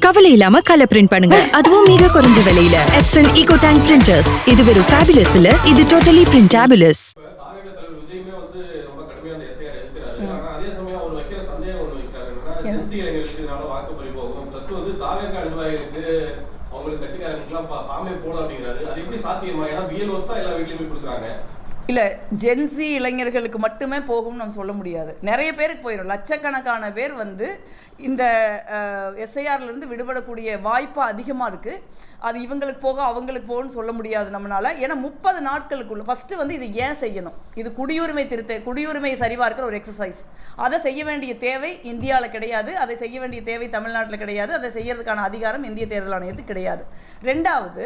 கவலை இல்லாம colour print பண்ணுங்க, அதுவும் மிக குறைஞ்ச விலையில. Epson eco tank printers. இது வெறும் ஃபேபுலஸ் இல்ல, இது டோட்டலி பிரிண்டபிளஸ். இல்லை, ஜென்சி இளைஞர்களுக்கு மட்டுமே போகும்னு நம்ம சொல்ல முடியாது. நிறைய பேருக்கு போயிடும். லட்சக்கணக்கான பேர் வந்து இந்த எஸ்ஐஆர்லேருந்து விடுபடக்கூடிய வாய்ப்பு அதிகமாக இருக்குது. அது இவங்களுக்கு போக அவங்களுக்கு போகணும்னு சொல்ல முடியாது நம்மளால். ஏன்னா 30 நாட்களுக்குள்ள ஃபஸ்ட்டு வந்து இது ஏன் செய்யணும்? இது குடியுரிமை சரிபார்க்கிற ஒரு எக்ஸசைஸ். அதை செய்ய வேண்டிய தேவை இந்தியாவில் கிடையாது, அதை செய்ய வேண்டிய தேவை தமிழ்நாட்டில் கிடையாது, அதை செய்யறதுக்கான அதிகாரம் இந்திய தேர்தல் ஆணையத்துக்கு கிடையாது. ரெண்டாவது,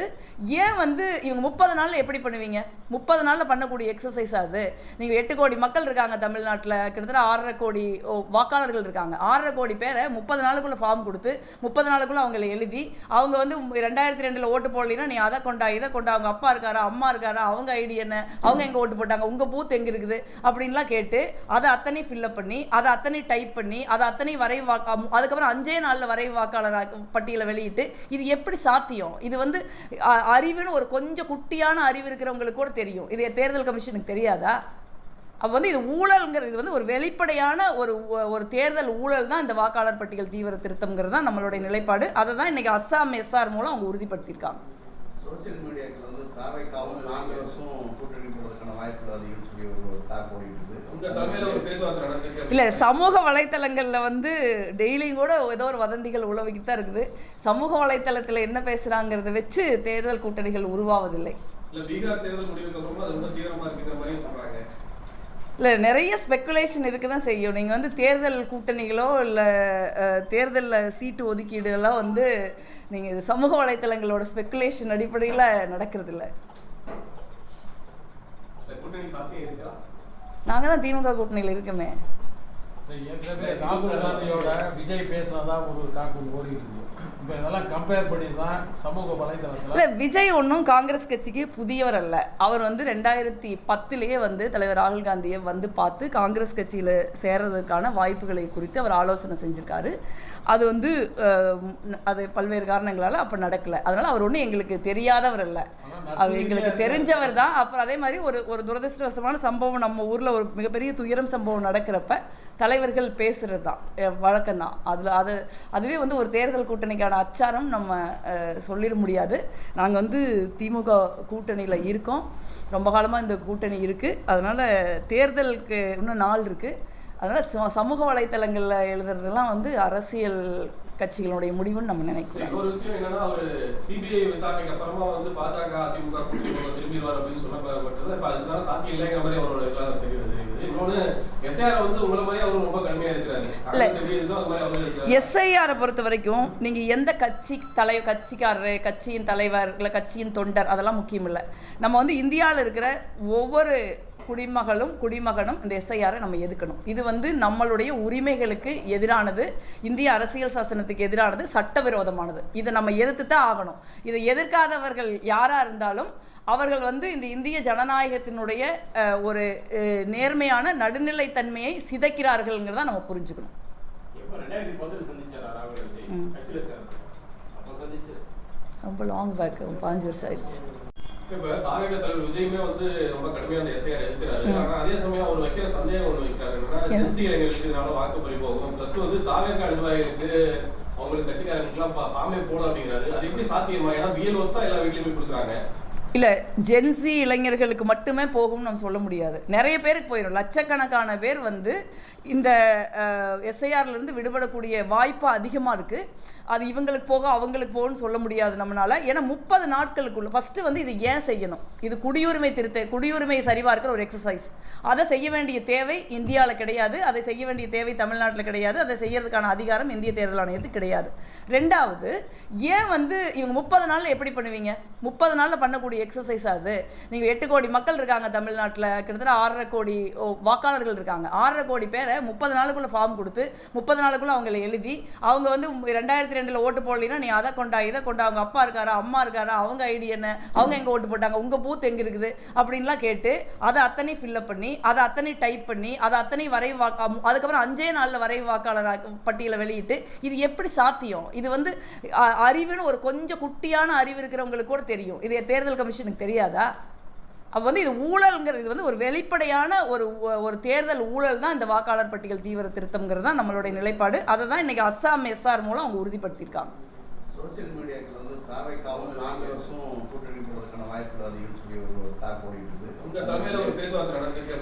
ஏன் வந்து இவங்க 30 நாளில் எப்படி பண்ணுவீங்க? 30 நாளில் பண்ணக்கூடிய எக்ஸசைஸ் அது. நீங்கள் 8 கோடி மக்கள் இருக்காங்க தமிழ்நாட்டில், கிட்டத்தட்ட 6.5 கோடி வாக்காளர்கள் இருக்காங்க. 6.5 கோடி பேரை 30 நாளுக்குள்ளே ஃபார்ம் கொடுத்து 30 நாளுக்குள்ளே அவங்களை எழுதி, அவங்க வந்து 2002 ஓட்டு போடலைன்னா நீ அதை கொண்டா இதை கொண்டா, அவங்க அப்பா இருக்காரா அம்மா இருக்காரா, அவங்க ஐடி என்ன, அவங்க எங்கே ஓட்டு போட்டாங்க, உங்கள் பூத் எங்கே இருக்குது அப்படின்லாம் கேட்டு அதை அத்தனை ஃபில்லப் பண்ணி அதை அத்தனை டைப் பண்ணி அதை அத்தனை வரைவு அதுக்கப்புறம் 5 நாளில் வரைவு வாக்காளர் பட்டியலை வெளியிட்டு இது எப்படி சாத்தியம்? இது வந்து அறிவுன்னு ஒரு கொஞ்சம் குட்டியான அறிவு இருக்கிறவங்களுக்கு கூட தெரியும். இது தேர்தல் கமிஷனுக்கு தெரியாதா? அப்போ வந்து இது ஊழல்ங்கிறது, இது வந்து ஒரு வெளிப்படையான ஒரு தேர்தல் ஊழல் தான் இந்த வாக்காளர் பட்டியல் தீவிர திருத்தம்ங்கிறது தான் நம்மளுடைய நிலைப்பாடு. அதை தான் இன்னைக்கு அஸ்ஸாம் எஸ்ஆர் மூலம் அவங்க உறுதிப்படுத்தியிருக்காங்க. சோசியல் மீடியாக்கள் வந்து தாவைக்காவும் காங்கிரஸும் கூட்டணி போடுறதுக்கான வாய்ப்புகள் அதிகம் சொல்லி ஒரு டாக் ஓடிட்டு இல்லை, சமூக வலைத்தளங்களில் வந்து டெய்லியும் கூட ஏதோ ஒரு வதந்திகள் உழவிக்கிட்டு தான் இருக்குது. சமூக வலைத்தளத்தில் என்ன பேசுகிறாங்கிறத வச்சு தேர்தல் கூட்டணிகள் உருவாவதில்லை. இல்லை, நிறைய ஸ்பெக்குலேஷன் இருக்க தான் செய்யும். நீங்கள் வந்து தேர்தல் கூட்டணிகளோ இல்லை தேர்தலில் சீட்டு ஒதுக்கீடுலாம் வந்து நீங்கள் இது சமூக வலைத்தளங்களோட ஸ்பெக்குலேஷன் அடிப்படையில் நடக்கிறதில்ல. நாங்கள் தான் திமுக கூட்டணியில் இருக்கோமே. ராகுல் காந்தியோட விஜய் பேசினதா ஒரு டாக்குமெண்ட் ஓடி இருக்கு. இப்போ இதெல்லாம் கம்பேர் பண்ணி தான் சமூக வலைதளத்தில் இல்லை, விஜய் ஒன்றும் காங்கிரஸ் கட்சிக்கு புதியவர் அல்ல. அவர் வந்து 2010 வந்து தலைவர் ராகுல் காந்தியை வந்து பார்த்து காங்கிரஸ் கட்சியில் சேர்றதுக்கான வாய்ப்புகளை குறித்து அவர் ஆலோசனை செஞ்சுருக்காரு. அது வந்து அது பல்வேறு காரணங்களால் அப்போ நடக்கலை. அதனால் அவர் ஒன்றும் எங்களுக்கு தெரியாதவர் அல்ல, அவர் எங்களுக்கு தெரிஞ்சவர் தான். அப்புறம் அதே மாதிரி ஒரு துரதிருஷ்டவசமான சம்பவம் நம்ம ஊரில் ஒரு மிகப்பெரிய துயரம் சம்பவம் நடக்கிறப்ப தலைவர்கள் பேசுகிறது தான் வழக்கம்தான். அதுவே வந்து ஒரு தேர்தல் கூட்டணிக்கான அச்சாரம் நம்ம சொல்லிட முடியாது. நாங்கள் வந்து திமுக கூட்டணியில் இருக்கோம், ரொம்ப காலமாக இந்த கூட்டணி இருக்குது. அதனால் தேர்தலுக்கு இன்னும் நாள் இருக்குது. அதனால் சமூக வலைத்தளங்களில் எழுதுறதுலாம் வந்து அரசியல் கட்சிகளுடைய முடிவுன்னு நம்ம நினைக்கிறோம். ஒரு விஷயம் என்னன்னா, ஒரு சிபிஐ விசாரணைக்கு அப்புறமா வந்து பாஜக அதிமுக திரும்பிடுவார் அப்படின்னு சொல்லப்பட்டது. இப்போ அதுதான் சாத்தியம் இல்லைங்கிற மாதிரி அவரோட இதெல்லாம் தெரியுது. இன்னொன்று, எஸ்ஐஆர் வந்து உங்களை மாதிரி அவர் ரொம்ப கடுமையாக இருக்கிறாரு. எஸ்ஐஆரை பொறுத்த வரைக்கும் நீங்கள் எந்த கட்சிக்காரரு, கட்சியின் தலைவர் இல்லை கட்சியின் தொண்டர் அதெல்லாம் முக்கியம் இல்லை. நம்ம வந்து இந்தியாவில் இருக்கிற ஒவ்வொரு குடிமகனும் இந்த எஸ்ஐஆரை நம்ம எதிர்க்கணும். இது வந்து நம்மளுடைய உரிமைகளுக்கு எதிரானது, இந்திய அரசியல் சாசனத்துக்கு எதிரானது, சட்டவிரோதமானது. இதை நம்ம எதிர்த்து தான் ஆகணும். இதை எதிர்க்காதவர்கள் யாராக இருந்தாலும் அவர்கள் வந்து இந்த இந்திய ஜனநாயகத்தினுடைய ஒரு நேர்மையான நடுநிலைத்தன்மையை சிதைக்கிறார்கள்ங்கிறத நம்ம புரிஞ்சுக்கணும். ரொம்ப லாங் பேக், 5 வருஷம் ஆயிடுச்சு. இப்போ தாவேக தலைவர் விஜயுமே வந்து ரொம்ப கடுமையான எஸ்ஐஆர் எதிர்க்கிறாரு. ஆனால் அதே சமயம் அவர் வைக்கிற சந்தேகம் ஒன்று வைக்கிறாருன்னா, ஜென்சி இளைஞர்களுக்கு இதனால வாக்கு பறி போகும், ப்ளஸ் வந்து தாவேக நிர்வாகிகளுக்கு அவங்களுக்கு கட்சிக்காரங்களுக்குலாம் ஃபார்மே போட அப்படிங்கிறாரு. அது எப்படி சாத்தியமா? ஏன்னா பிஎல்ஓஸ் தான் எல்லா வீட்லையுமே கொடுக்குறாங்க. இல்லை, ஜென்சி இளைஞர்களுக்கு மட்டுமே போகும்னு நம்ம சொல்ல முடியாது. நிறைய பேருக்கு போயிடும். லட்சக்கணக்கான பேர் வந்து இந்த எஸ்ஐஆர்லேருந்து விடுபடக்கூடிய வாய்ப்பு அதிகமாக இருக்குது. அது இவங்களுக்கு போக அவங்களுக்கு போகணும்னு சொல்ல முடியாது நம்மளால். ஏன்னா 30 நாட்களுக்குள்ள ஃபஸ்ட்டு வந்து இது ஏன் செய்யணும்? இது குடியுரிமை சரிபார்க்கிற ஒரு எக்ஸசைஸ். அதை செய்ய வேண்டிய தேவை இந்தியாவில் கிடையாது, அதை செய்ய வேண்டிய தேவை தமிழ்நாட்டில் கிடையாது, அதை செய்யறதுக்கான அதிகாரம் இந்திய தேர்தல் ஆணையத்துக்கு கிடையாது. ரெண்டாவது, ஏன் வந்து இவங்க 30 நாளில் எப்படி பண்ணுவீங்க? 30 நாளில் பண்ணக்கூடிய எக்ஸசைஸ் அது? நீங்கள் 8 கோடி மக்கள் இருக்காங்க தமிழ்நாட்டில், கிட்டத்தட்ட 6.5 கோடி வாக்காளர்கள் இருக்காங்க. 6.5 கோடி பேரை 30 நாளுக்குள்ளே ஃபார்ம் கொடுத்து 30 நாளுக்குள்ளே அவங்கள எழுதி அவங்க வந்து 2002 ஓட்டு போடலைன்னா நீ அதை கொண்டா இதை கொண்டா, அவங்க அப்பா இருக்காரா அம்மா இருக்காரா, அவங்க ஐடி என்ன, அவங்க எங்கே ஓட்டு போட்டாங்க, உங்கள் பூத் எங்கே இருக்குது அப்படின்லாம் கேட்டு அதை அத்தனை ஃபில்லப் பண்ணி அதை அத்தனை டைப் பண்ணி அதை அத்தனை வரைவு அதுக்கப்புறம் 5 நாளில் வரைவு வாக்காளர் பட்டியலை வெளியிட்டு இது எப்படி சாத்தியம்? இது வந்து அறிவுன்னு ஒரு கொஞ்சம் குட்டியான அறிவு இருக்கிறவங்களுக்கு கூட தெரியும், இது தேர்தல் கமிஷனுக்கு தெரியாதா? அப்போ வந்து இது ஊழல்ங்கிறது, இது வந்து ஒரு வெளிப்படையான ஒரு தேர்தல் ஊழல் தான் இந்த வாக்காளர் பட்டியல் தீவிர திருத்தம்ங்கிறது தான் நம்மளுடைய நிலைப்பாடு. அதை தான் இன்னைக்கு அஸ்ஸாம் எஸ்ஆர் மூலம் அவங்க உறுதிப்படுத்தியிருக்காங்க. சோசியல் மீடியாக்கள் வந்து தாவேக்காவும் காங்கிரஸும் கூட்டணி போடுறதுக்கான வாய்ப்புகள் அதிகம் சொல்லி ஒரு டாக் ஓடிட்டு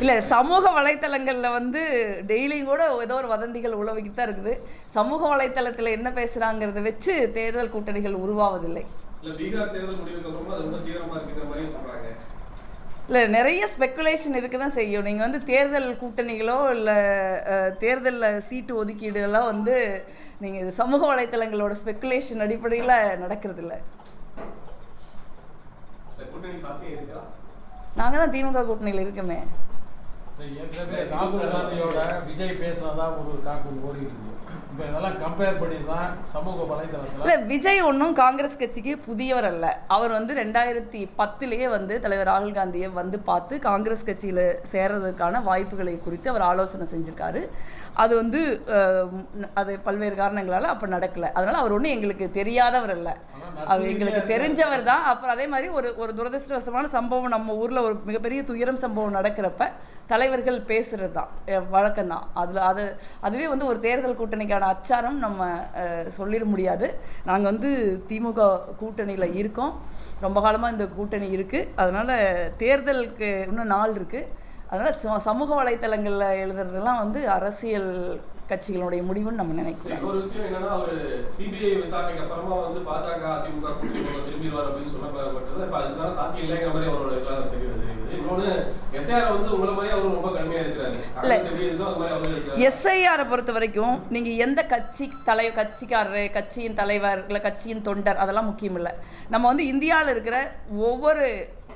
இல்லை, சமூக வலைத்தளங்களில் வந்து டெய்லியும் கூட ஏதோ ஒரு வதந்திகள் உழவிக்கிட்டு தான் இருக்குது. சமூக வலைத்தளத்தில் என்ன பேசுகிறாங்கிறத வச்சு தேர்தல் கூட்டணிகள் உருவாவதில்லை. இல்லை, நிறைய ஸ்பெக்குலேஷன் இருக்க தான் செய்யும். நீங்கள் வந்து தேர்தல் கூட்டணிகளோ இல்லை தேர்தலில் சீட்டு ஒதுக்கீடு எல்லாம் வந்து நீங்கள் சமூக வலைத்தளங்களோட ஸ்பெக்குலேஷன் அடிப்படையில் நடக்கிறதில்ல. நாங்கள் தான் திமுக கூட்டணியில் இருக்கோமே. ஏற்கனவே ராகுல் காந்தியோட விஜய் பேசுனதா ஒரு டாக்குமெண்ட் ஓடி இருக்கு. இப்போ இதெல்லாம் கம்பேர் பண்ணி தான் சமூக வலைதளத்தில் இல்லை, விஜய் ஒன்றும் காங்கிரஸ் கட்சிக்கு புதியவர் அல்ல. அவர் வந்து 2010 வந்து தலைவர் ராகுல் காந்தியை வந்து பார்த்து காங்கிரஸ் கட்சியில் சேர்றதுக்கான வாய்ப்புகளை குறித்து அவர் ஆலோசனை செஞ்சுருக்காரு. அது வந்து அது பல்வேறு காரணங்களால் அப்போ நடக்கலை. அதனால் அவர் ஒன்றும் எங்களுக்கு தெரியாதவர் அல்ல, அவர் எங்களுக்கு தெரிஞ்சவர் தான். அப்புறம் அதே மாதிரி ஒரு துரதிருஷ்டவசமான சம்பவம் நம்ம ஊரில் ஒரு மிகப்பெரிய துயரம் சம்பவம் நடக்கிறப்ப தலைவர்கள் பேசுகிறது தான் வழக்கம்தான். அதுவே வந்து ஒரு தேர்தல் கூட்டணிக்கான அச்சாரம் நம்ம சொல்லிட முடியாது. நாங்கள் வந்து திமுக கூட்டணியில் இருக்கோம், ரொம்ப காலமாக இந்த கூட்டணி இருக்குது. அதனால் தேர்தலுக்கு இன்னும் நாள் இருக்குது. அதனால் சமூக வலைத்தளங்களில் எழுதுறதுலாம் வந்து அரசியல் கட்சிகளுடைய முடிவுன்னு நம்ம நினைக்கிறோம். ஒரு விஷயம் என்னன்னா, ஒரு சிபிஐ விசாரணைக்கு அப்புறமா வந்து பாஜக அதிமுக திரும்பிடுவார் அப்படின்னு சொல்லப்பட்டது. இப்போ அதுக்கான சாத்தியம் இல்லைங்கிற மாதிரி அவரோட இதெல்லாம் தெரியுது. இன்னொன்று எஸ்ஐஆர் வந்து உங்களை மாதிரி அவர் ரொம்ப கடுமையாக இருக்கிறாரு. எஸ்ஐஆரை பொறுத்த வரைக்கும் நீங்கள் எந்த கட்சிக்காரரு, கட்சியின் தலைவர் இல்லை கட்சியின் தொண்டர் அதெல்லாம் முக்கியம் இல்லை. நம்ம வந்து இந்தியாவில் இருக்கிற ஒவ்வொரு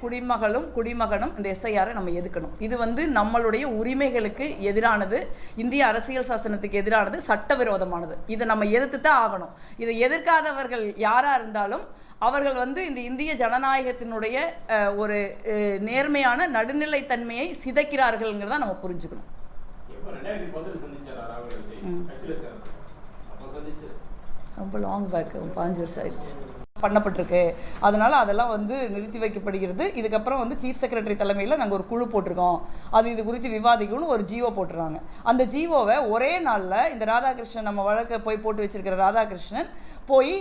குடிமகனும் இந்த எஸ்ஐஆரை நம்ம எதிர்க்கணும். இது வந்து நம்மளுடைய உரிமைகளுக்கு எதிரானது, இந்திய அரசியல் சாசனத்துக்கு எதிரானது, சட்டவிரோதமானது. இதை நம்ம எதிர்த்து தான் ஆகணும். இதை எதிர்க்காதவர்கள் யாராக இருந்தாலும் அவர்கள் வந்து இந்த இந்திய ஜனநாயகத்தினுடைய ஒரு நேர்மையான நடுநிலைத்தன்மையை சிதைக்கிறார்கள்ங்கிறத நம்ம புரிஞ்சுக்கணும். ரொம்ப லாங் பேக், 5 வருஷம் ஆயிடுச்சு பண்ணப்பட்டிருக்கு. அதனால் அதெல்லாம் வந்து நிறுத்தி வைக்கப்படுகிறது. இதுக்கப்புறம் வந்து சீஃப் செக்ரட்டரி தலைமையில் நாங்கள் ஒரு குழு போட்டிருக்கோம், அது இது குறித்து விவாதிக்கணும்னு ஒரு ஜிஓ போட்டுறாங்க. அந்த ஜிஓவை ஒரே நாளில் இந்த ராதாகிருஷ்ணன், நம்ம வழக்கை போய் போட்டு வச்சிருக்கிற ராதாகிருஷ்ணன் போய்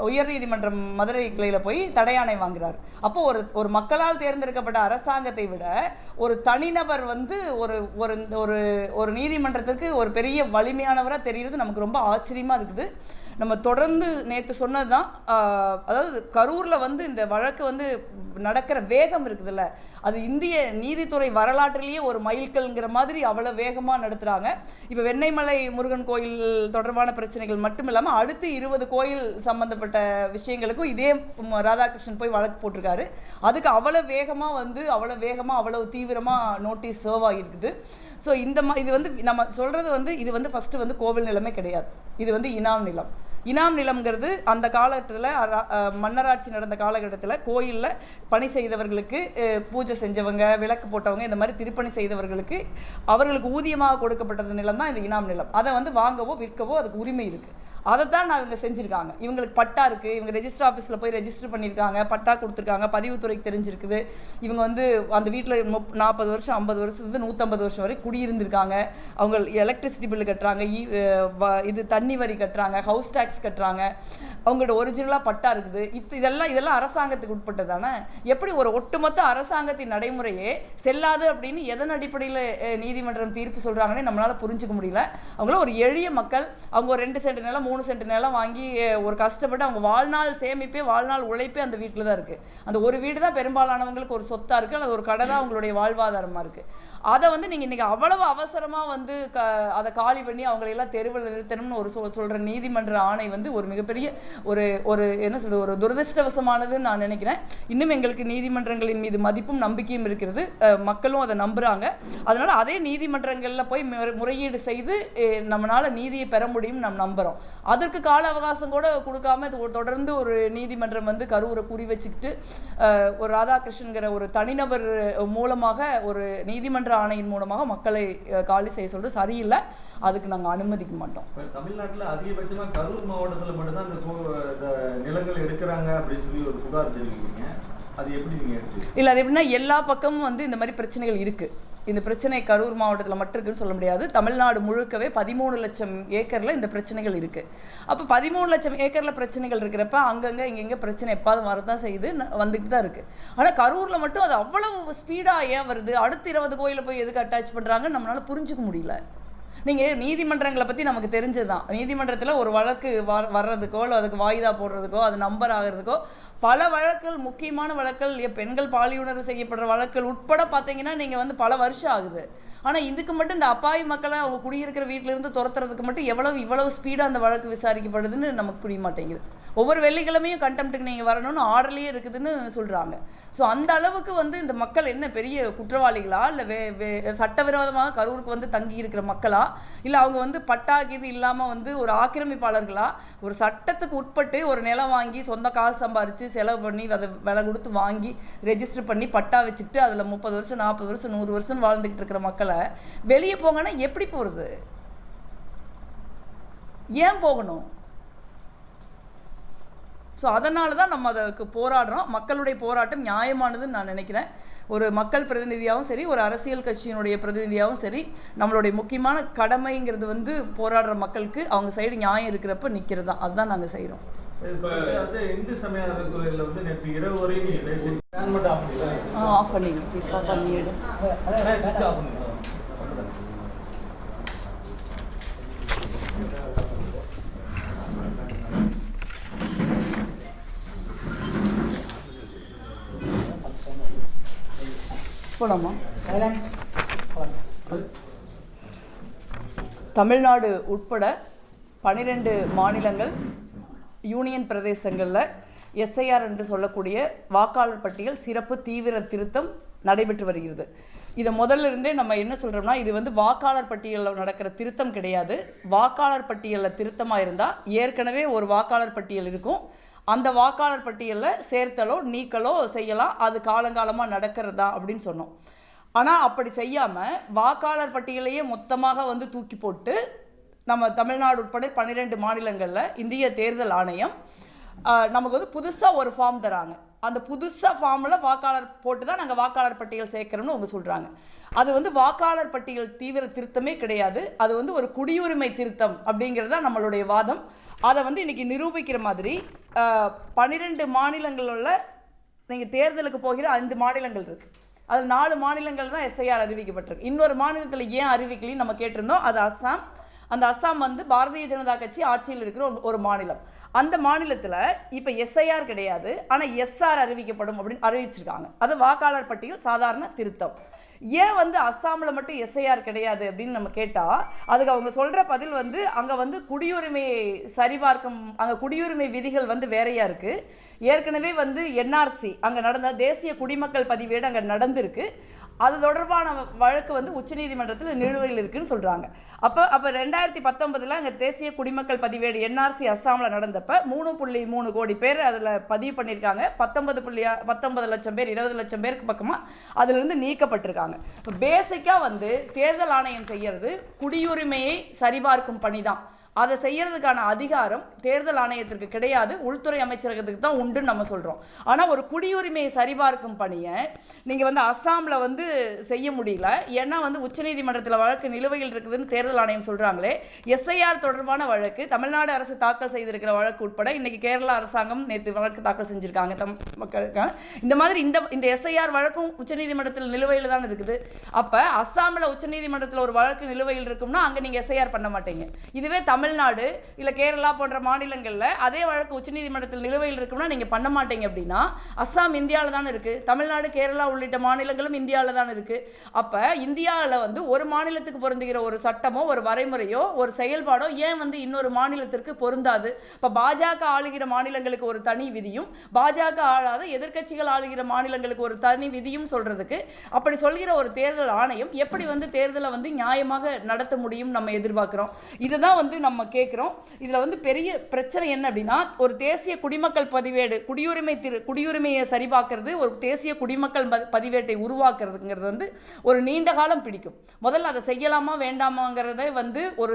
உயர்நீதிமன்றம் மதுரை கிளையில் போய் தடையாணை வாங்குறார். அப்போ ஒரு மக்களால் தேர்ந்தெடுக்கப்பட்ட அரசாங்கத்தை விட ஒரு தனிநபர் வந்து ஒரு நீதிமன்றத்துக்கு ஒரு பெரிய வலிமையானவராக தெரிகிறது நமக்கு ரொம்ப ஆச்சரியமாக இருக்குது. நம்ம தொடர்ந்து நேற்று சொன்னது தான், அதாவது கரூரில் வந்து இந்த வழக்கு வந்து நடக்கிற வேகம் இருக்குதுல்ல, அது இந்திய நீதித்துறை வரலாற்றிலேயே ஒரு மைல்கல்ங்கிற மாதிரி அவ்வளோ வேகமாக நடத்துகிறாங்க. இப்போ வெண்ணெய்மலை முருகன் கோயில் தொடர்பான பிரச்சனைகள் மட்டும் இல்லாமல் அடுத்து 20 கோயில் சம்மந்தப்பட்ட விஷயங்களுக்கும் இதே ராதாகிருஷ்ணன் போய் வழக்கு போட்டிருக்காரு. அதுக்கு அவ்வளோ வேகமாக அவ்வளோ தீவிரமாக நோட்டீஸ் சர்வ் ஆகிருக்குது. ஸோ இது வந்து நம்ம சொல்கிறது வந்து இது வந்து ஃபஸ்ட்டு வந்து கோவில் நிலமே கிடையாது, இது வந்து இனாம் நிலம். இனாம் நிலம்ங்கிறது அந்த காலகட்டத்தில் மன்னராட்சி நடந்த காலகட்டத்தில் கோயிலில் பணி செய்தவர்களுக்கு, பூஜை செஞ்சவங்க, விளக்கு போட்டவங்க, இந்த மாதிரி திருப்பணி செய்தவர்களுக்கு அவர்களுக்கு ஊதியமாக கொடுக்கப்பட்டது நிலம் தான் இந்த இனாம் நிலம். அதை வந்து வாங்கவோ விற்கவோ அதுக்கு உரிமை இருக்குது. அதை தான் இவங்க செஞ்சுருக்காங்க. இவங்களுக்கு பட்டா இருக்குது, இவங்க ரெஜிஸ்டர் ஆஃபீஸில் போய் ரெஜிஸ்டர் பண்ணியிருக்காங்க, பட்டா கொடுத்துருக்காங்க, பதிவுத்துறைக்கு தெரிஞ்சிருக்குது. இவங்க வந்து அந்த வீட்டில் 40 வருஷம் 50 வருஷத்துலேருந்து 150 வருஷம் வரை குடியிருந்திருக்காங்க. அவங்க எலக்ட்ரிசிட்டி பில்லு கட்டுறாங்க, இது தண்ணி வரி கட்டுறாங்க, ஹவுஸ் டேக்ஸ் கட்டுறாங்க, அவங்களோட ஒரிஜினலாக பட்டா இருக்குது. இதெல்லாம் அரசாங்கத்துக்கு உட்பட்டது தானே. எப்படி ஒரு ஒட்டுமொத்த அரசாங்கத்தின் நடைமுறையே செல்லாது அப்படின்னு எதன் அடிப்படையில் நீதிமன்றம் தீர்ப்பு சொல்கிறாங்கன்னு நம்மளால் புரிஞ்சுக்க முடியல. அவங்கள ஒரு எளிய மக்கள், அவங்க ஒரு 2 சென்ட் நிலம் 3 சென்ட் நிலம் வாங்கி ஒரு கஷ்டப்பட்டு அவங்க வாழ்நாள் சேமிப்பே வாழ்நாள் உழைப்பே அந்த வீட்டில் தான் இருக்குது. அந்த ஒரு வீடு தான் பெரும்பாலானவங்களுக்கு ஒரு சொத்தாக இருக்குது, அல்லது ஒரு கடை தான் அவங்களுடைய வாழ்வாதாரமாக இருக்குது. அதை வந்து நீங்கள் இன்றைக்கி அவ்வளவு அவசரமாக வந்து அதை காலி பண்ணி அவங்களையெல்லாம் தெருவில் நிறுத்தணும்னு ஒரு சொல்கிற நீதிமன்ற ஆணை வந்து ஒரு மிகப்பெரிய ஒரு என்ன சொல்கிறது, ஒரு துரதிருஷ்டவசமானதுன்னு நான் நினைக்கிறேன். இன்னும் எங்களுக்கு நீதிமன்றங்களின் மீது மதிப்பும் நம்பிக்கையும் இருக்கிறது, மக்களும் அதை நம்புகிறாங்க. அதனால் அதே நீதிமன்றங்களில் போய் முறையீடு செய்து நம்மளால் நீதியை பெற முடியும் நாம் நம்புகிறோம். அதற்கு கால அவகாசம் கூட கொடுக்காம தொடர்ந்து ஒரு நீதிமன்றம் வந்து கரூரை குறி வச்சுக்கிட்டு ஒரு ராதாகிருஷ்ணன்கிற ஒரு தனிநபர் மூலமாக ஒரு நீதிமன்ற ஆணையின் மூலமாக மக்களை காலி செய்ய சொல்றது சரியில்லை. அதுக்கு நாங்கள் அனுமதிக்க மாட்டோம். தமிழ்நாட்டில் அதிகபட்சமாக கரூர் மாவட்டத்தில் மட்டும்தான் இந்த நிலங்கள் எடுக்கிறாங்க அப்படின்னு சொல்லி ஒரு புகார் தெரிவிக்கிறீங்க. அது எப்படி நீங்கள் எடுத்து இல்லை, அது எப்படின்னா எல்லா பக்கமும் வந்து இந்த மாதிரி பிரச்சனைகள் இருக்குது. இந்த பிரச்சனை கரூர் மாவட்டத்தில் மட்டும் இருக்குன்னு சொல்ல முடியாது. தமிழ்நாடு முழுக்கவே 13 லட்சம் ஏக்கரில் இந்த பிரச்சனைகள் இருக்குது. அப்போ 13 லட்சம் ஏக்கரில் பிரச்சனைகள் இருக்கிறப்ப அங்கங்கே இங்கெங்கே பிரச்சனை எப்பாவது வரதான் செய்யுது, வந்துட்டு தான் இருக்குது. ஆனால் கரூரில் மட்டும் அது அவ்வளவு ஸ்பீடாக ஏன் வருது, அடுத்து 20 கோயிலில் போய் எதுக்கு அட்டாச் பண்ணுறாங்கன்னு நம்மளால் புரிஞ்சுக்க முடியல. நீங்கள் நீதிமன்றங்களை பற்றி நமக்கு தெரிஞ்சது தான். நீதிமன்றத்தில் ஒரு வழக்கு வர்றதுக்கோ இல்லை அதுக்கு வாய்தா போடுறதுக்கோ அது நம்பர் ஆகிறதுக்கோ பல வழக்குகள், முக்கியமான வழக்குகள், பெண்கள் பாலியுணர்வு செய்யப்படுற வழக்குகள் உட்பட பார்த்தீங்கன்னா நீங்கள் வந்து பல வருஷம் ஆகுது. ஆனால் இதுக்கு மட்டும் இந்த அப்பாவி மக்களை அவங்க குடியிருக்கிற வீட்டிலேருந்து துரத்துறதுக்கு மட்டும் இவ்வளவு ஸ்பீடாக அந்த வழக்கு விசாரிக்கப்படுதுன்னு நமக்கு புரிய மாட்டேங்குது. ஒவ்வொரு வெள்ளிக்கிழமையும் கண்டெம்ட்டுக்கு நீங்கள் வரணும்னு ஆர்டர்லேயே இருக்குதுன்னு சொல்கிறாங்க. ஸோ அந்த அளவுக்கு வந்து இந்த மக்கள் என்ன பெரிய குற்றவாளிகளா, இல்லை சட்டவிரோதமாக கரூருக்கு வந்து தங்கி இருக்கிற மக்களா, இல்லை அவங்க வந்து பட்டாக்கிது இல்லாமல் வந்து ஒரு ஆக்கிரமிப்பாளர்களா, ஒரு சட்டத்துக்கு உட்பட்டு ஒரு நிலம் வாங்கி சொந்த காசு சம்பாரித்து செலவு பண்ணி அதை விலை கொடுத்து வாங்கி ரெஜிஸ்டர் பண்ணி பட்டா வச்சுக்கிட்டு அதில் 30 வருஷம் 40 வருஷம் 100 வருஷம் வாழ்ந்துக்கிட்டு இருக்கிற மக்களை வெளியே போங்கன்னா எப்படி போகிறது? ஏன் போகணும்? ஸோ அதனால தான் நம்ம அதுக்கு போராடுறோம். மக்களுடைய போராட்டம் நியாயமானதுன்னு நான் நினைக்கிறேன். ஒரு மக்கள் பிரதிநிதியாகவும் சரி, ஒரு அரசியல் கட்சியினுடைய பிரதிநிதியாகவும் சரி, நம்மளுடைய முக்கியமான கடமைங்கிறது வந்து போராடுற மக்களுக்கு அவங்க சைடு நியாயம் இருக்கிறப்ப நிற்கிறது தான். அதுதான் நாங்கள் செய்கிறோம். இந்து சமய அறநிலையத்துறையில் வந்து நேற்று இரவு வரை ஆஃப் பண்ணிடு. போலாமா? தமிழ்நாடு உட்பட 12 மாநிலங்கள், யூனியன் பிரதேசங்களில் எஸ்ஐஆர் என்று சொல்லக்கூடிய வாக்காளர் பட்டியல் சிறப்பு தீவிர திருத்தம் நடைபெற்று வருகிறது. இதை முதல்ல இருந்தே நம்ம என்ன சொல்கிறோம்னா, இது வந்து வாக்காளர் பட்டியலில் நடக்கிற திருத்தம் கிடையாது. வாக்காளர் பட்டியலில் திருத்தமாக இருந்தால் ஏற்கனவே ஒரு வாக்காளர் பட்டியல் இருக்கும், அந்த வாக்காளர் பட்டியலில் சேர்த்தலோ நீக்கலோ செய்யலாம், அது காலங்காலமாக நடக்கிறது தான் அப்படின்னு சொன்னோம். ஆனால் அப்படி செய்யாமல் வாக்காளர் பட்டியலையே மொத்தமாக வந்து தூக்கி போட்டு நம்ம தமிழ்நாடு உட்பட 12 மாநிலங்களில் இந்திய தேர்தல் ஆணையம் நமக்கு வந்து புதுசாக ஒரு ஃபார்ம் தராங்க. அந்த புதுசாக ஃபார்மில் வாக்காளர் போட்டு தான் நாங்கள் வாக்காளர் பட்டியல் சேர்க்குறோம்னு அவங்க சொல்கிறாங்க. அது வந்து வாக்காளர் பட்டியல் தீவிர திருத்தமே கிடையாது, அது வந்து ஒரு குடியுரிமை திருத்தம் அப்படிங்கிறது தான் நம்மளுடைய வாதம். அதை வந்து இன்றைக்கி நிரூபிக்கிற மாதிரி 12 மாநிலங்களில் நீங்கள் தேர்தலுக்கு போகிற 5 மாநிலங்கள் இருக்குது. அதில் 4 மாநிலங்கள் தான் எஸ்ஐஆர் அறிவிக்கப்பட்டிருக்கு. இன்னொரு மாநிலத்தில் ஏன் அறிவிக்கலைன்னு நம்ம கேட்டிருந்தோம். அது அஸ்ஸாம். அந்த அஸ்ஸாம் வந்து பாரதிய ஜனதா கட்சி ஆட்சியில் இருக்கிற ஒரு மாநிலம். அந்த மாநிலத்தில் இப்போ எஸ்ஐஆர் கிடையாது, ஆனால் எஸ்ஆர் அறிவிக்கப்படும் அப்படின்னு அறிவிச்சிருக்காங்க. அது வாக்காளர் பட்டியல் சாதாரண திருத்தம். ஏன் வந்து அஸ்ஸாமில் மட்டும் எஸ்ஐஆர் கிடையாது அப்படின்னு நம்ம கேட்டால் அதுக்கு அவங்க சொல்கிற பதில் வந்து அங்கே வந்து குடியுரிமையை சரிபார்க்கும், அங்கே குடியுரிமை விதிகள் வந்து வேறையாக இருக்குது. ஏற்கனவே வந்து என்ஆர்சி அங்கே நடந்த தேசிய குடிமக்கள் பதிவேடு அங்கே நடந்திருக்கு. அது தொடர்பான வழக்கு வந்து உச்சநீதிமன்றத்தில் நிலுவையில் இருக்குன்னு சொல்கிறாங்க. அப்போ 2019 அங்கே தேசிய குடிமக்கள் பதிவேடு என்ஆர்சி அஸ்ஸாமில் நடந்தப்போ 3.3 கோடி பேர் அதில் பதிவு பண்ணியிருக்காங்க. 19 லட்சம் பேர் 20 லட்சம் பேருக்கு பக்கமாக அதிலிருந்து நீக்கப்பட்டிருக்காங்க. இப்போ பேசிக்காக வந்து தேர்தல் ஆணையம் செய்கிறது குடியுரிமையை சரிபார்க்கும் பணி தான். அதை செய்யறதுக்கான அதிகாரம் தேர்தல் ஆணையத்திற்கு கிடையாது, உள்துறை அமைச்சரகத்துக்கு தான் உண்டுன்னு நம்ம சொல்கிறோம். ஆனால் ஒரு குடியுரிமையை சரிபார்க்கும் பணியை நீங்கள் வந்து அஸ்ஸாமில் வந்து செய்ய முடியல, ஏன்னா வந்து உச்சநீதிமன்றத்தில் வழக்கு நிலுவையில் இருக்குதுன்னு தேர்தல் ஆணையம் சொல்கிறாங்களே. எஸ்ஐஆர் தொடர்பான வழக்கு தமிழ்நாடு அரசு தாக்கல் செய்திருக்கிற வழக்கு உட்பட இன்றைக்கி கேரளா அரசாங்கம் நேற்று வழக்கு தாக்கல் செஞ்சுருக்காங்க மக்களுக்காக. இந்த மாதிரி இந்த எஸ்ஐஆர் வழக்கும் உச்சநீதிமன்றத்தில் நிலுவையில் தான் இருக்குது. அப்போ அஸ்ஸாமில் உச்சநீதிமன்றத்தில் ஒரு வழக்கு நிலுவையில் இருக்கும்னா அங்கே நீங்கள் எஸ்ஐஆர் பண்ண மாட்டீங்க. இதுவே தமிழ்நாடு இல்லை கேரளா போன்ற மாநிலங்களில் அதே வழக்கு உச்சநீதிமன்றத்தில் நிலுவையில் இருக்குன்னா நீங்கள் பண்ண மாட்டீங்க அப்படின்னா அஸ்ஸாம் இந்தியாவில் தானே இருக்குது, தமிழ்நாடு கேரளா உள்ளிட்ட மாநிலங்களும் இந்தியாவில் தானே இருக்குது. அப்போ இந்தியாவில் வந்து ஒரு மாநிலத்துக்கு பொருந்துகிற ஒரு சட்டமோ ஒரு வரைமுறையோ ஒரு செயல்பாடோ ஏன் வந்து இன்னொரு மாநிலத்திற்கு பொருந்தாது? இப்போ பாஜக ஆளுகிற மாநிலங்களுக்கு ஒரு தனி விதியும் பாஜக ஆளாத எதிர்க்கட்சிகள் ஆளுகிற மாநிலங்களுக்கு ஒரு தனி விதியும் சொல்றதுக்கு அப்படி சொல்கிற ஒரு தேர்தல் ஆணையம் எப்படி வந்து தேர்தலை வந்து நியாயமாக நடத்த முடியும் நம்ம எதிர்பார்க்கிறோம். இதுதான் வந்து நம்ம கேட்குறோம். இதில் வந்து பெரிய பிரச்சனை என்ன அப்படின்னா, ஒரு தேசிய குடிமக்கள் பதிவேடு குடியுரிமையை சரிபார்க்கறது, ஒரு தேசிய குடிமக்கள் பதிவேட்டை உருவாக்குறதுங்கிறது வந்து ஒரு நீண்ட காலம் பிடிக்கும். முதல்ல அதை செய்யலாமா வேண்டாமாங்கிறதே வந்து ஒரு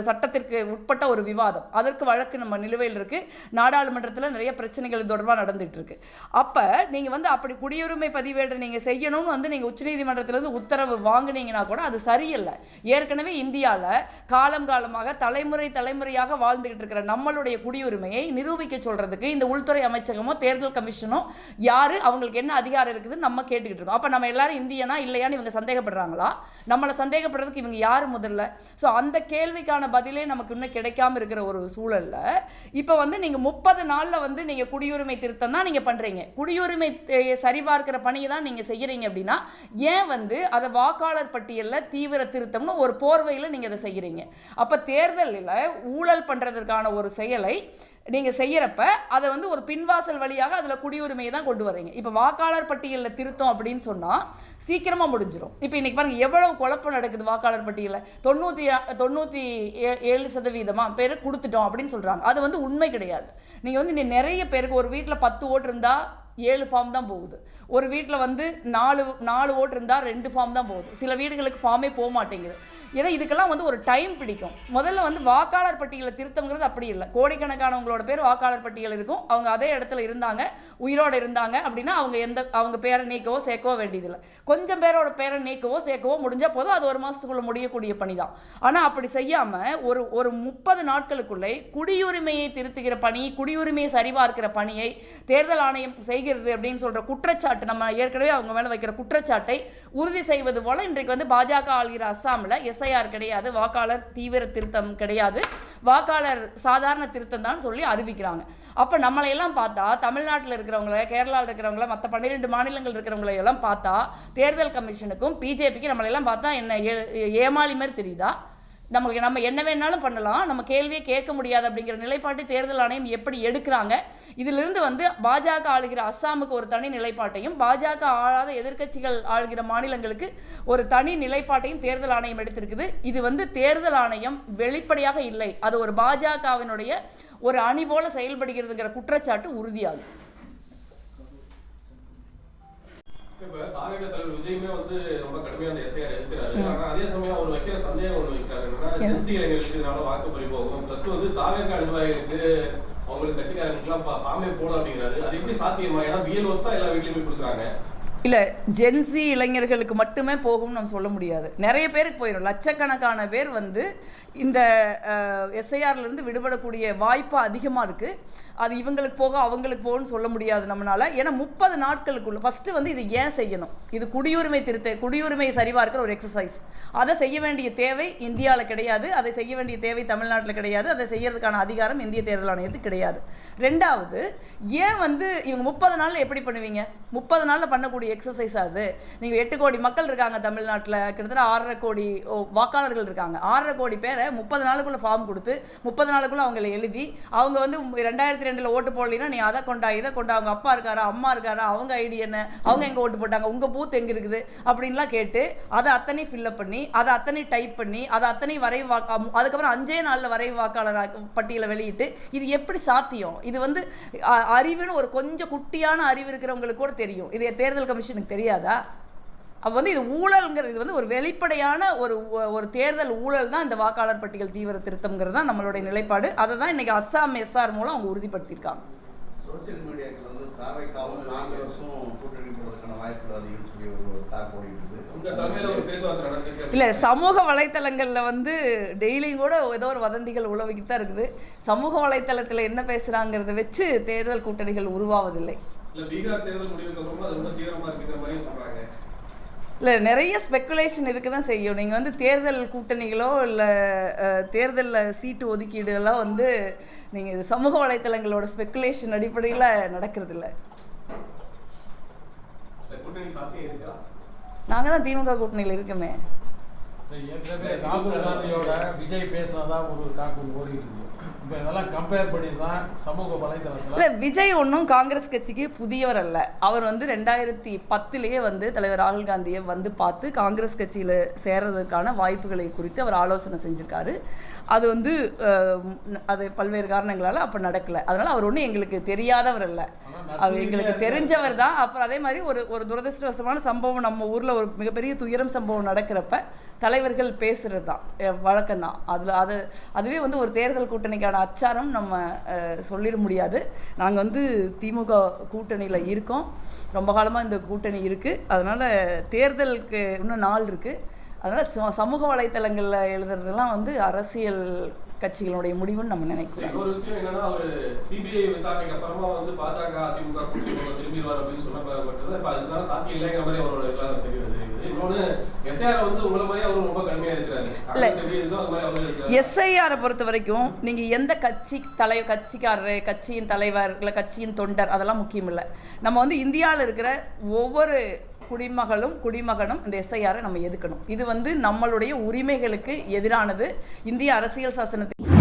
சட்டத்திற்கு உட்பட்ட ஒரு விவாதம். அதற்கு வழக்கு நம்ம நிலுவையில் இருக்கு. நாடாளுமன்றத்தில் நிறைய பிரச்சனைகள் தொடர்பாக நடந்துட்டு இருக்கு. அப்ப நீங்க வந்து அப்படி குடியுரிமை பதிவேடு நீங்க செய்யணும்னு வந்து நீங்க உச்சநீதிமன்றத்திலிருந்து உத்தரவு வாங்குனீங்கன்னா கூட அது சரியில்லை. ஏற்கனவே இந்தியாவில் காலமாக தலைமுறையாக வாழ்ந்துகிட்டு இருக்கிற நம்மளுடைய குடியுரிமையை நிரூபிக்க சொல்றதுக்கு இந்த உள்துறை அமைச்சகமோ தேர்தல் கமிஷனோ யாரு, அவங்களுக்கு என்ன அதிகாரம் இருக்குதுன்னு நம்ம கேட்டுக்கிட்டு இருக்கோம். அப்ப நம்ம எல்லாரும் இந்தியனா இல்லையான்னு இவங்க சந்தேகப்படுறாங்களா? நம்மளை சந்தேகப்படுறதுக்கு இவங்க யாரு முதல்ல? ஸோ அந்த கேள்விக்கான பதிலே நமக்கு இன்னும் கிடைக்காம இருக்கிற ஒரு சூழல்ல இப்போ வந்து நீங்க 30 நாள்ல வந்து நீங்க குடியுரிமை திருத்தம் தான் நீங்க பண்றீங்க. குடியுரிமை சரிபார்க்கிற பணியை தான் நீங்க செய்யறீங்க அப்படின்னா ஏன் வந்து அதை வாக்காளர் பட்டியலில் தீவிர திருத்தம்னு ஒரு போர்வையில் நீங்க அதை செய்யறீங்க? அப்ப தேர்தலில் ஊழல் பண்றதற்கான ஒரு செயலை நீங்க செய்யறப்ப அதை வந்து ஒரு பின்வாசல் வழியாக அதுல குடியுரிமையை தான் கொண்டு வரீங்க. இப்ப வாக்காளர் பட்டியலில் திருத்தம் அப்படின்னு சொன்னா சீக்கிரமா முடிஞ்சிடும். இப்ப இன்னைக்கு பாருங்க எவ்வளவு குழப்பம் நடக்குது. வாக்காளர் பட்டியலில் 97% பேர் கொடுத்துட்டோம் அப்படின்னு சொல்றாங்க. அது வந்து உண்மை கிடையாது. நீங்க வந்து நிறைய பேருக்கு ஒரு வீட்டில் 10 ஓட்டு இருந்தா 7 ஃபார்ம் தான் போகுது. ஒரு வீட்டில் வந்து 4 ஓட்டு இருந்தால் 2 ஃபார்ம் தான் போகுது. சில வீடுகளுக்கு ஃபார்மே போக மாட்டேங்குது. ஏன்னா இதுக்கெல்லாம் வந்து ஒரு டைம் பிடிக்கும். முதல்ல வந்து வாக்காளர் பட்டியலில் திருத்தங்கிறது அப்படி இல்லை. கோடிக்கணக்கானவங்களோட பேர் வாக்காளர் பட்டியல் இருக்கும். அவங்க அதே இடத்துல இருந்தாங்க, உயிரோடு இருந்தாங்க அப்படின்னா அவங்க பேரை நீக்கவோ சேர்க்கவோ வேண்டியதில்லை. கொஞ்சம் பேரோட பேரை நீக்கவோ சேர்க்கவோ முடிஞ்சால் போதும். அது 1 மாதத்துக்குள்ளே முடியக்கூடிய பணி தான். ஆனால் அப்படி செய்யாமல் ஒரு 30 நாட்களுக்குள்ளே குடியுரிமையை திருத்துகிற பணி, குடியுரிமையை சரிபார்க்கிற பணியை தேர்தல் ஆணையம் செய்கிறது அப்படின்னு சொல்கிற குற்றச்சாட்டு, நம்ம ஏற்கனவே அவங்க மேலே வைக்கிற குற்றச்சாட்டை உறுதி செய்வது போல இன்றைக்கு வந்து பாஜக ஆள்கிற அஸ்ஸாமில் எஸ்ஐஆர் கிடையாது, வாக்காளர் தீவிர திருத்தம் கிடையாது, வாக்காளர் சாதாரண திருத்தம் தான் சொல்லி அறிவிக்கிறாங்க. அப்போ நம்மளையெல்லாம் பார்த்தா தமிழ்நாட்டில் இருக்கிறவங்கள, கேரளாவில் இருக்கிறவங்கள, மற்ற 12 மாநிலங்கள் இருக்கிறவங்களையெல்லாம் பார்த்தா தேர்தல் கமிஷனுக்கும் பிஜேபிக்கும் நம்மளையெல்லாம் பார்த்தா என்ன ஏமாளி மாதிரி தெரியுதா? நம்ம என்ன வேணாலும் பண்ணலாம், நம்ம கேள்வியே கேட்க முடியாது அப்படிங்கிற நிலைப்பாட்டை தேர்தல் ஆணையம் எப்படி எடுக்கிறாங்க? இதிலிருந்து வந்து பாஜக ஆளுகிற அஸ்ஸாமுக்கு ஒரு தனி நிலைப்பாட்டையும் பாஜக ஆளாத எதிர்க்கட்சிகள் ஆளுகிற மாநிலங்களுக்கு ஒரு தனி நிலைப்பாட்டையும் தேர்தல் ஆணையம் எடுத்திருக்குது. இது வந்து தேர்தல் ஆணையம் வெளிப்படையாக இல்லை, அது ஒரு பாஜகவினுடைய ஒரு அணி போல செயல்படுகிறதுங்கிற குற்றச்சாட்டு உறுதியாகும். இப்ப தாவேக தலைவர் விஜயுமே வந்து ரொம்ப கடுமையா அந்த எஸ்ஐஆர் எதிர்க்கிறாரு. ஆனா அதே சமயம் அவர் வைக்கிற சந்தேகம் ஒண்ணு வைக்கிறாரு, என்னன்னா ஜென்சி இளைஞர்களுக்கு இதனால வாக்கு பறி போகும், பிளஸ் வந்து தாவேக நிர்வாகிகளுக்கு அவங்களுக்கு கட்சிக்காரங்களுக்கு எல்லாம் ஃபார்மே போடும் அப்படிங்கிறாரு. அது எப்படி சாத்தியமா? ஏன்னா பிஎல்ஓஸ் தான் எல்லா வீட்லயுமே கொடுக்குறாங்க. இல்லை, ஜென்சி இளைஞர்களுக்கு மட்டுமே போகும்னு நம்ம சொல்ல முடியாது. நிறைய பேருக்கு போயிடும். லட்சக்கணக்கான பேர் வந்து இந்த எஸ்ஐஆர்லேருந்து விடுபடக்கூடிய வாய்ப்பு அதிகமாக இருக்குது. அது இவங்களுக்கு போக அவங்களுக்கு போகணும்னு சொல்ல முடியாது நம்மளால். ஏன்னா 30 நாட்களுக்குள்ள ஃபஸ்ட்டு வந்து இது ஏன் செய்யணும்? இது குடியுரிமை சரிபார்க்கிற ஒரு எக்ஸசைஸ். அதை செய்ய வேண்டிய தேவை இந்தியாவில் கிடையாது, அதை செய்ய வேண்டிய தேவை தமிழ்நாட்டில் கிடையாது, அதை செய்யறதுக்கான அதிகாரம் இந்திய தேர்தல் ஆணையத்துக்கு கிடையாது. ரெண்டாவது, ஏன் வந்து இவங்க 30 நாளில் எப்படி பண்ணுவீங்க? 30 நாளில் பண்ணக்கூடிய எக்ஸசைஸ் அது. நீங்கள் 8 கோடி மக்கள் இருக்காங்க தமிழ்நாட்டில், கிட்டத்தட்ட 6.5 கோடி வாக்காளர்கள் இருக்காங்க. 6.5 கோடி பேரை 30 நாளுக்குள்ள ஃபார்ம் கொடுத்து 30 நாளுக்குள்ள அவங்களை எழுதி அவங்க வந்து 2002 ஓட்டு போடலைன்னா நீ அதை கொண்டா இதை கொண்டா, அவங்க அப்பா இருக்காரா அம்மா இருக்காரா, அவங்க ஐடி என்ன, அவங்க எங்கே ஓட்டு போட்டாங்க, உங்கள் பூத் எங்கே இருக்குது அப்படின்லாம் கேட்டு அதை அத்தனை ஃபில்லப் பண்ணி அதை அத்தனை டைப் பண்ணி அதை அத்தனை அதுக்கப்புறம் 5 நாளில் வரைவு வாக்காளர் பட்டியலை வெளியிட்டு இது எப்படி சாத்தியம்? இது வந்து அறிவுன்னு ஒரு கொஞ்சம் குட்டியான அறிவு இருக்கிறவங்களுக்கு கூட தெரியும். இது தேர்தல் கமிஷனுக்கு தெரியாதா? அப்போ வந்து இது ஊழல்ங்கிறது, இது வந்து ஒரு வெளிப்படையான ஒரு தேர்தல் ஊழல் தான் இந்த வாக்காளர் பட்டியல் தீவிர திருத்தம்ங்கிறது தான் நம்மளுடைய நிலைப்பாடு. அதை தான் இன்னைக்கு அஸ்ஸாம் எஸ்ஆர் மூலம் அவங்க உறுதிப்படுத்தியிருக்காங்க. சோசியல் மீடியாக்கள் வந்து தாவேகாவும் காங்கிரஸும் கூட்டணி போடுறதுக்கான வாய்ப்புகள் அதிகம்னு சொல்லி ஒரு டாக் ஓடிட்டு இருக்குது. இல்லை, சமூக வலைத்தளங்களில் வந்து டெய்லியும் கூட ஏதோ ஒரு வதந்திகள் உழவிக்கிட்டு தான் இருக்குது. சமூக வலைத்தளத்தில் என்ன பேசுகிறாங்கிறத வச்சு தேர்தல் கூட்டணிகள் உருவாவதில்லை. இல்லை, நிறைய ஸ்பெக்குலேஷன் இருக்க தான் செய்யும். நீங்கள் வந்து தேர்தல் கூட்டணிகளோ இல்லை தேர்தலில் சீட்டு ஒதுக்கீடுலாம் வந்து நீங்கள் இது சமூக வலைத்தளங்களோட ஸ்பெக்குலேஷன் அடிப்படையில் நடக்கிறதில்ல. நாங்கள் தான் திமுக கூட்டணியில் இருக்கோமே. ஏற்கனவே ராகுல் காந்தியோட விஜய் பேசினதா ஒரு காக்கு ஓடிட்டு இருக்கு. இப்போ இதெல்லாம் கம்பேர் பண்ணி தான் சமூக வலைதளத்தில் இல்லை, விஜய் ஒன்றும் காங்கிரஸ் கட்சிக்கு புதியவர் அல்ல. அவர் வந்து 2010 வந்து தலைவர் ராகுல் காந்தியை வந்து பார்த்து காங்கிரஸ் கட்சியில் சேர்றதுக்கான வாய்ப்புகளை குறித்து அவர் ஆலோசனை செஞ்சுருக்காரு. அது வந்து அது பல்வேறு காரணங்களால் அப்போ நடக்கலை. அதனால் அவர் ஒன்றும் எங்களுக்கு தெரியாதவர் அல்ல, அவர் எங்களுக்கு தெரிஞ்சவர் தான். அப்புறம் அதே மாதிரி ஒரு துரதிருஷ்டவசமான சம்பவம் நம்ம ஊரில் ஒரு மிகப்பெரிய துயரம் சம்பவம் நடக்கிறப்ப தலைவர்கள் பேசுகிறது தான் வழக்கம்தான். அதுவே வந்து ஒரு தேர்தல் கூட்டணிக்கான அச்சாரம் நம்ம சொல்லிட முடியாது. நாங்கள் வந்து திமுக கூட்டணியில் இருக்கோம், ரொம்ப காலமாக இந்த கூட்டணி இருக்குது. அதனால் தேர்தலுக்கு இன்னும் நாள் இருக்குது. அதனால் சமூக வலைத்தளங்களில் எழுதுறதுலாம் வந்து அரசியல் கட்சிகளுடைய முடிவுன்னு நம்ம நினைக்கிறோம். ஒரு விஷயம் என்னன்னா, ஒரு சிபிஐ விசாரணைக்கு அப்புறமா வந்து பாஜக அதிமுக திரும்பிடுவார் அப்படின்னு சொல்லப்பட்டது. இப்போ அதுக்கான சாத்தியம் இல்லைங்கிற மாதிரி அவரோட இதெல்லாம் தெரியுது. இன்னொன்று எஸ்ஐஆர் வந்து உங்களை மாதிரி அவர் ரொம்ப கடுமையாக இருக்கிறாரு. எஸ்ஐஆரை பொறுத்த வரைக்கும் நீங்கள் எந்த கட்சிக்காரரு, கட்சியின் தலைவர் இல்லை கட்சியின் தொண்டர் அதெல்லாம் முக்கியம் இல்லை. நம்ம வந்து இந்தியாவில் இருக்கிற ஒவ்வொரு குடிமகனும் இந்த எஸ்ஐஆரை நம்ம எதுக்கணும். இது வந்து நம்மளுடைய உரிமைகளுக்கு எதிரானது. இந்திய அரசியல் சாசனத்தில்